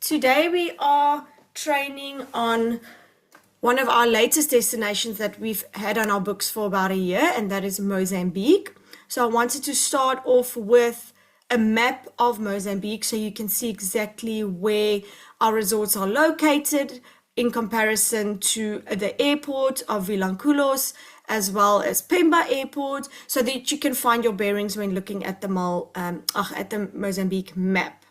Today we are training on one of our latest destinations that we've had on our books for about a year, and that is Mozambique. So I wanted to start off with a map of Mozambique so you can see exactly where our resorts are located in comparison to the airport of Vilanculos as well as Pemba Airport, so that you can find your bearings when looking at the Mozambique map.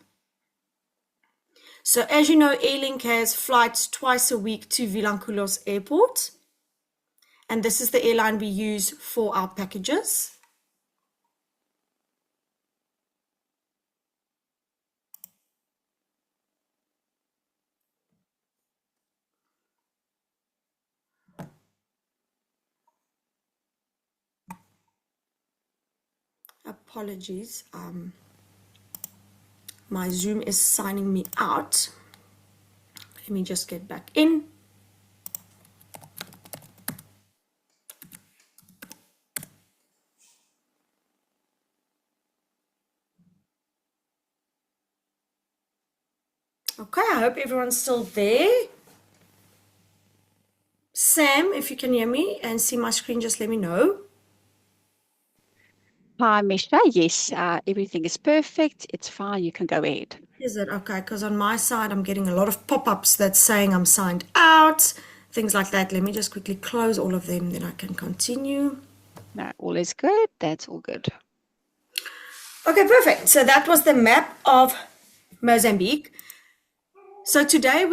So as you know, Airlink has flights twice a week to Vilanculos Airport, and this is the airline we use for our packages. Apologies, my Zoom is signing me out. Let me just get back in. Okay, I hope everyone's still there. Sam, if you can hear me and see my screen, just let me know. Hi, Misha. Yes, everything is perfect. It's fine. You can go ahead. Is it? Okay, because on my side, I'm getting a lot of pop-ups that's saying I'm signed out, things like that. Let me just quickly close all of them, then I can continue. No, all is good. That's all good. Okay, perfect. So that was the map of Mozambique. So today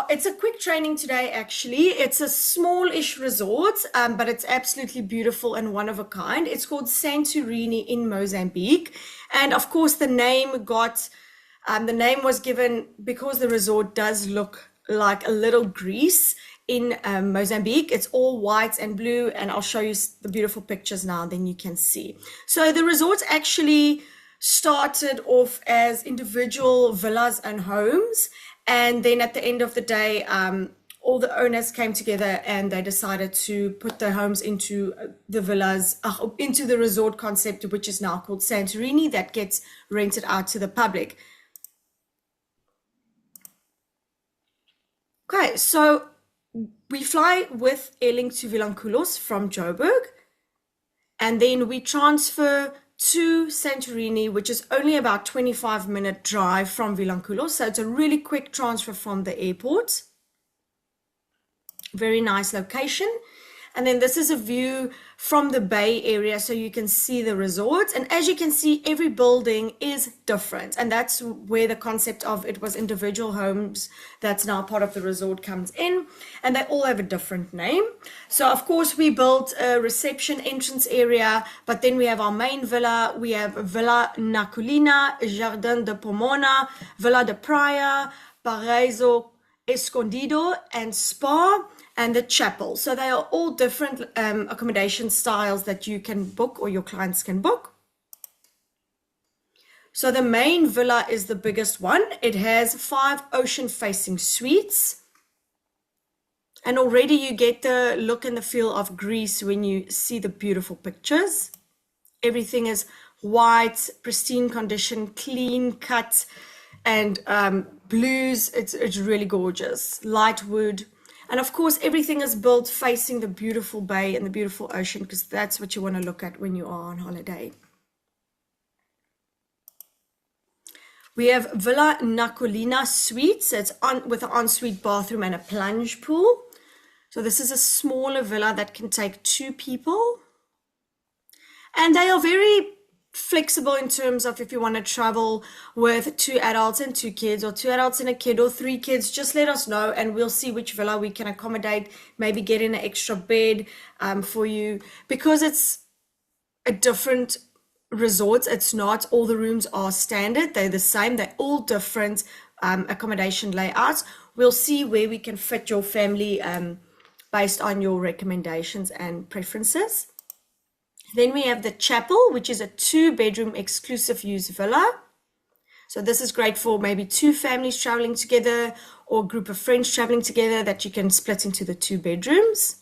it's a quick training today actually. It's a smallish resort, but it's absolutely beautiful and one of a kind. It's called Santorini in Mozambique. And of course the name was given because the resort does look like a little Greece in Mozambique. It's all white and blue, and I'll show you the beautiful pictures now, then you can see. So the resort actually started off as individual villas and homes, and then at the end of the day, all the owners came together and they decided to put their homes into the villas, into the resort concept, which is now called Santorini, that gets rented out to the public. Okay, so we fly with Airlink to Vilanculos from Joburg, and then we transfer to Santorini, which is only about 25-minute drive from Vilanculos. So it's a really quick transfer from the airport. Very nice location. And then this is a view from the Bay area, so you can see the resorts. And as you can see, every building is different. And that's where the concept of it was individual homes that's now part of the resort comes in. And they all have a different name. So of course we built a reception entrance area, but then we have our main villa. We have Villa Naculina, Jardin de Pomona, Villa de Praia, Paraíso Escondido, and Spa, and the chapel. So they are all different accommodation styles that you can book or your clients can book. So the main villa is the biggest one. It has 5 ocean-facing suites. And already you get the look and the feel of Greece when you see the beautiful pictures. Everything is white, pristine condition, clean cut, and blues. It's really gorgeous. Light wood. And of course, everything is built facing the beautiful bay and the beautiful ocean, because that's what you want to look at when you are on holiday. We have Villa Nacolina Suites. It's with an ensuite bathroom and a plunge pool. So this is a smaller villa that can take 2 people. And they are very flexible in terms of if you want to travel with 2 adults and 2 kids, or 2 adults and a kid, or 3 kids, just let us know and we'll see which villa we can accommodate, maybe get in an extra bed for you, because it's a different resort. It's not all the rooms are standard, they're the same, they're all different accommodation layouts. We'll see where we can fit your family based on your recommendations and preferences. Then we have the chapel, which is a 2-bedroom exclusive use villa. So this is great for maybe 2 families traveling together, or a group of friends traveling together that you can split into the 2 bedrooms.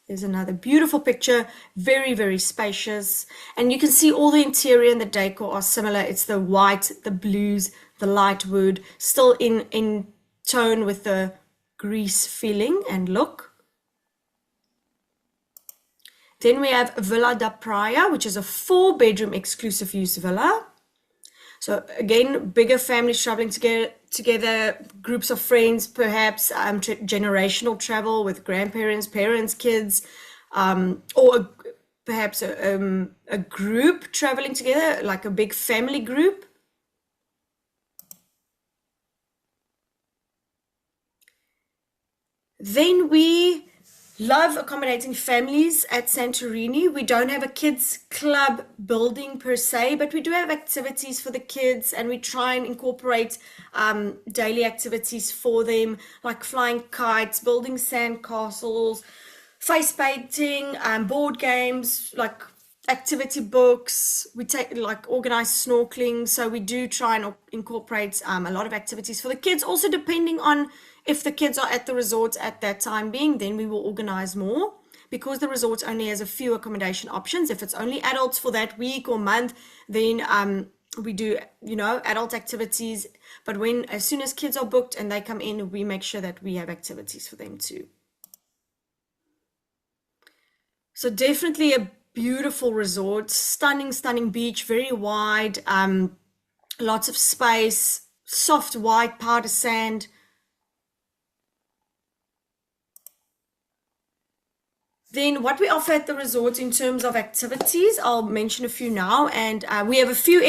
There's another beautiful picture, very, very spacious. And you can see all the interior and the decor are similar. It's the white, the blues, the light wood, still in tone with the Greece feeling and look. Then we have Villa da Praia, which is a 4-bedroom exclusive use villa. So again, bigger families traveling together, groups of friends, perhaps generational travel with grandparents, parents, kids, or perhaps a group traveling together, like a big family group. Then we love accommodating families at Santorini. We don't have a kids club building per se, but we do have activities for the kids, and we try and incorporate daily activities for them, like flying kites, building sand castles, face painting, board games, like activity books. We take like organized snorkeling. So we do try and incorporate a lot of activities for the kids. Also, depending on if the kids are at the resort at that time being, then we will organize more, because the resort only has a few accommodation options. If it's only adults for that week or month, then we do, adult activities. But as soon as kids are booked and they come in, we make sure that we have activities for them too. So definitely a beautiful resort, stunning beach, very wide, lots of space, soft white powder sand. Then what we offer at the resort in terms of activities, I'll mention a few now. And we have a few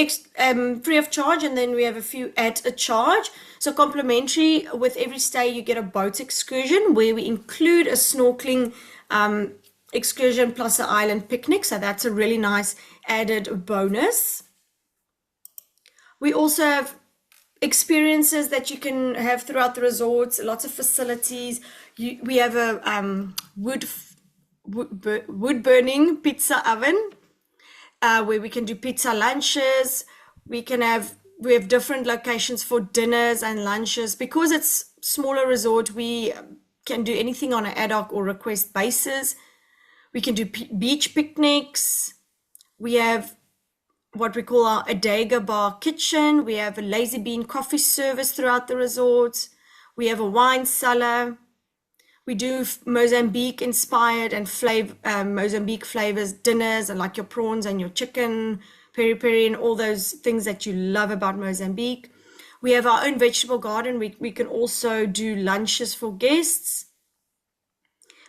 free of charge, and then we have a few at a charge. So complimentary with every stay, you get a boat excursion where we include a snorkeling excursion plus an island picnic. So that's a really nice added bonus. We also have experiences that you can have throughout the resorts, lots of facilities. We have a wood burning pizza oven where we can do pizza lunches. We have different locations for dinners and lunches. Because it's smaller resort, we can do anything on an ad hoc or request basis. We can do beach picnics. We have what we call our Adega bar kitchen. We have a lazy bean coffee service throughout the resort. We have a wine cellar. We do Mozambique inspired and Mozambique flavors dinners, and like your prawns and your chicken, peri peri, and all those things that you love about Mozambique. We have our own vegetable garden. We can also do lunches for guests.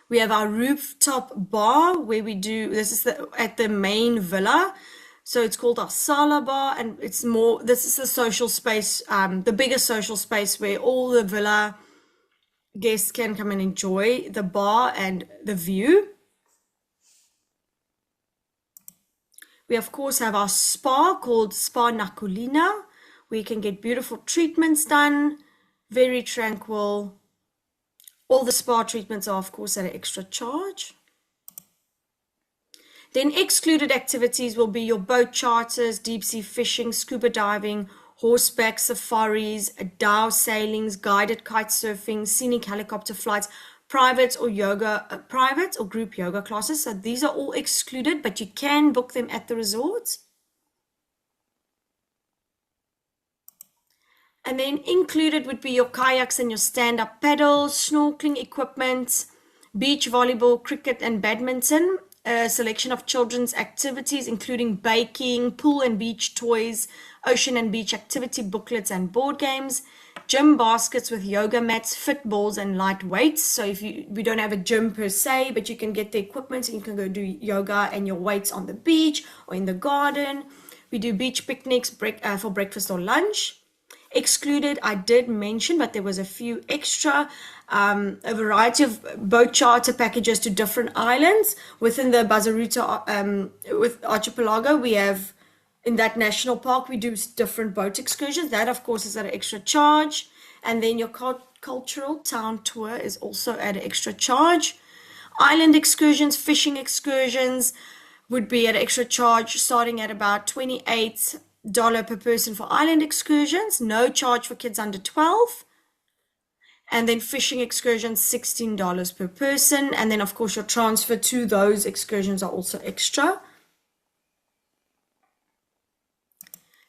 We have our rooftop bar where this is at the main villa. So it's called our Sala bar, and this is the social space, the biggest social space where all the villa guests can come and enjoy the bar and the view. We of course have our spa called Spa Nakulina, where you can get beautiful treatments done, very tranquil. All the spa treatments are of course at an extra charge. Then excluded activities will be your boat charters, deep sea fishing, scuba diving, horseback safaris, dhow sailings, guided kite surfing, scenic helicopter flights, private or group yoga classes. So these are all excluded, but you can book them at the resort. And then included would be your kayaks and your stand-up paddles, snorkeling equipment, beach volleyball, cricket and badminton, a selection of children's activities including baking, pool and beach toys, ocean and beach activity booklets and board games, gym baskets with yoga mats, fit balls and light weights. So we don't have a gym per se, but you can get the equipment and you can go do yoga and your weights on the beach or in the garden. We do beach picnics for breakfast or lunch. Excluded, I did mention, but there was a few extra, a variety of boat charter packages to different islands within the Bazaruta with archipelago. We have in that national park, we do different boat excursions. That of course is at an extra charge. And then your cultural town tour is also at an extra charge. Island excursions, fishing excursions would be at an extra charge, starting at about $28 per person for island excursions, no charge for kids under 12. And then fishing excursions, $16 per person. And then of course your transfer to those excursions are also extra.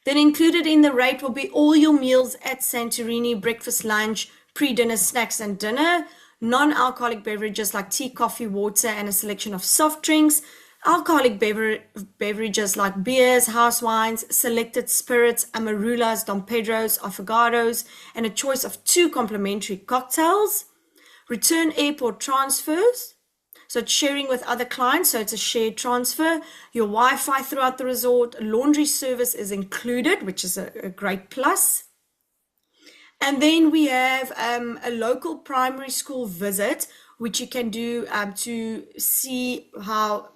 Then included in the rate will be all your meals at Santorini, breakfast, lunch, pre-dinner, snacks, and dinner, non-alcoholic beverages like tea, coffee, water, and a selection of soft drinks, alcoholic beverages like beers, house wines, selected spirits, amarulas, Dom Pedros, affogatos, and a choice of 2 complimentary cocktails, return airport transfers, so it's sharing with other clients, so it's a shared transfer. Your Wi-Fi throughout the resort, laundry service is included, which is a great plus. And then we have a local primary school visit, which you can do to see how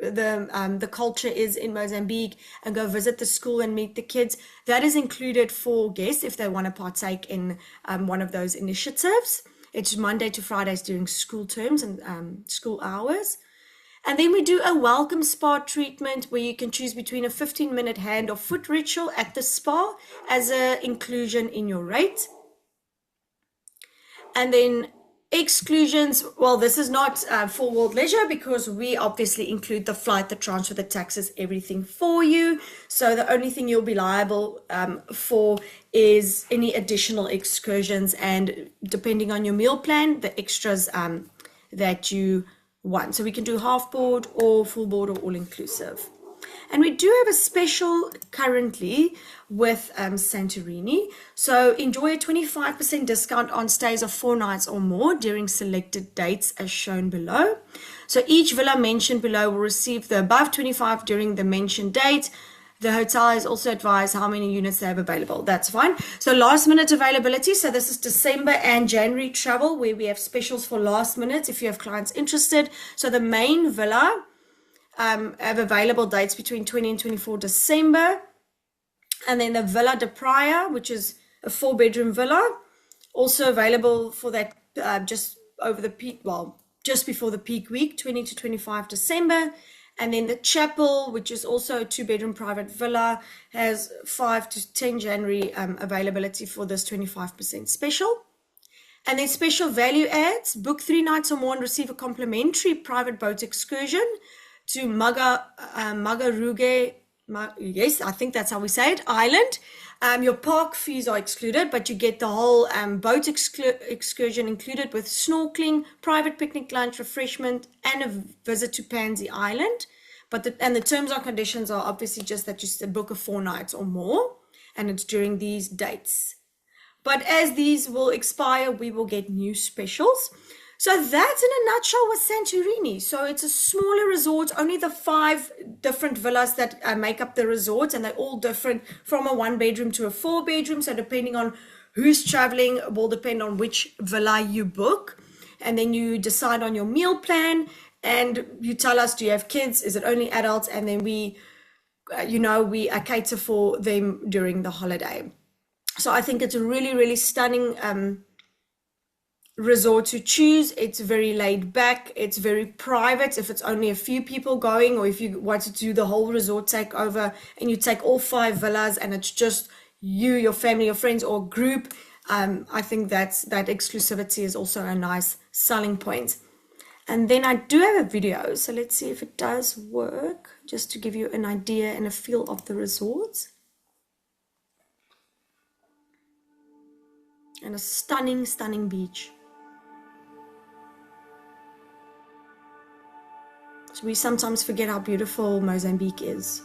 the culture is in Mozambique, and go visit the school and meet the kids. That is included for guests if they want to partake in one of those initiatives. It's Monday to Fridays during school terms and school hours. And then we do a welcome spa treatment where you can choose between a 15-minute hand or foot ritual at the spa as an inclusion in your rate. And then exclusions, well, this is not for World Leisure because we obviously include the flight, the transfer, the taxes, everything for you. So the only thing you'll be liable for is any additional excursions, and depending on your meal plan, the extras that you want. So we can do half board or full board or all inclusive. And we do have a special currently with Santorini. So enjoy a 25% discount on stays of 4 nights or more during selected dates as shown below. So each villa mentioned below will receive the above 25 during the mentioned date. The hotel is also advised how many units they have available. That's fine. So last minute availability. So this is December and January travel where we have specials for last minute if you have clients interested. So the main villa have available dates between 20 and 24 December. And then the Villa de Praia, which is a 4-bedroom villa, also available for that just over the peak, well, just before the peak week, 20 to 25 December. And then the Chapel, which is also a 2-bedroom private villa, has 5 to 10 January availability for this 25% special. And then special value adds, book 3 nights or more and receive a complimentary private boat excursion to Magaruge, yes, I think that's how we say it, island. Your park fees are excluded, but you get the whole boat excursion included with snorkeling, private picnic lunch, refreshment, and a visit to Pansy Island. But the terms and conditions are obviously just that you book a 4 nights or more, and it's during these dates. But as these will expire, we will get new specials. So that's in a nutshell with Santorini. So it's a smaller resort, only the 5 different villas that make up the resort, and they're all different from a 1-bedroom to a 4-bedroom. So depending on who's traveling will depend on which villa you book. And then you decide on your meal plan and you tell us, do you have kids? Is it only adults? And then we cater for them during the holiday. So I think it's a really, really stunning resort to choose. It's very laid back, it's very private if it's only a few people going, or if you want to do the whole resort takeover and you take all 5 villas and it's just you, your family, your friends, or group. I think that exclusivity is also a nice selling point. And then I do have a video, so let's see if it does work, just to give you an idea and a feel of the resort. And a stunning, stunning beach. So we sometimes forget how beautiful Mozambique is.